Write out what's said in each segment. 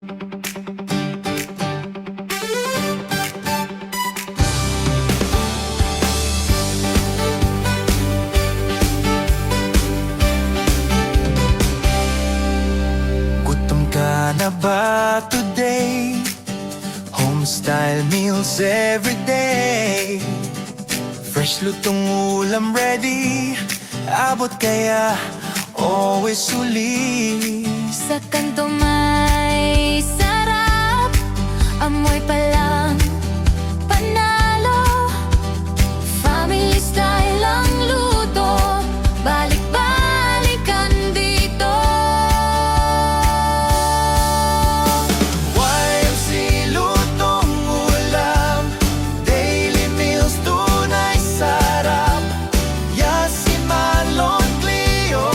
Gutom ka na ba today? Homestyle meals everyday. Fresh lutong ulam ready. Abot kaya always suli. Sa kanto may sarap, amoy pa lang panalo. Family style ang luto, balik-balikan dito. YMC lutong ulam, daily meals tunay sarap. Yasimalon Clio,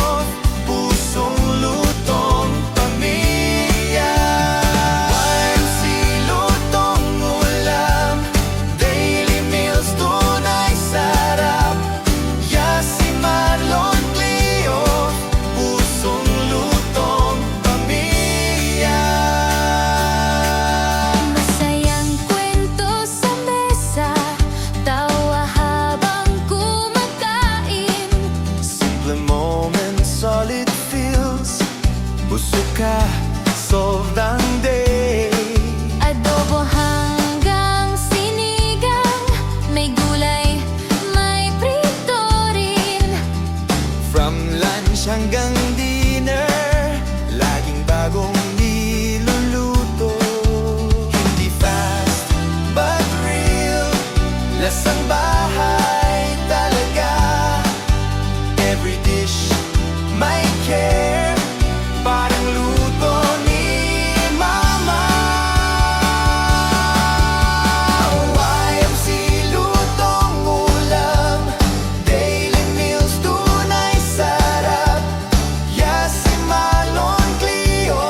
pusong lutong pamilya. YMC lutong ulam, daily meals tunay sarap. Yasimalon Clio, pusong lutong pamilya. Masayang kwento sa mesa, tawa habang kumakain. Simple moments, solid feels. Busog ka, solved ang day. Adobo hanggang sinigang, may gulay, may prito rin. From lunch hanggang dinner, laging bagong niluluto. Hindi fast, but real. Lasang bahay talaga. Every dish may care. Parang luto ni Mama. YMC lutong ulam, daily meals tunay sarap. Yasimalon Clio,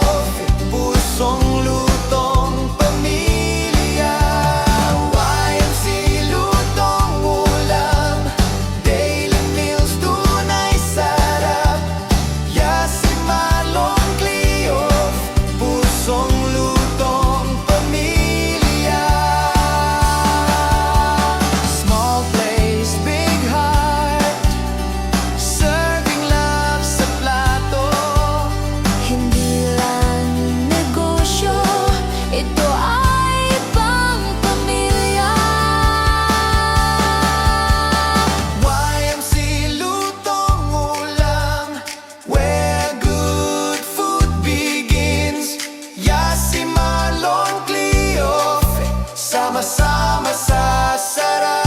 pusong lutong pamilya. YMC lutong ulam, daily meals tunay sarap. Yasimalon Clio, pusong lutong pamilya. Small place, big heart, serving love sa plato. Hindi lang negosyo, ito ay pang pamilya. YMC lutong ulam, where good food begins. Yasimalon Clio, sama-sama sa sarap.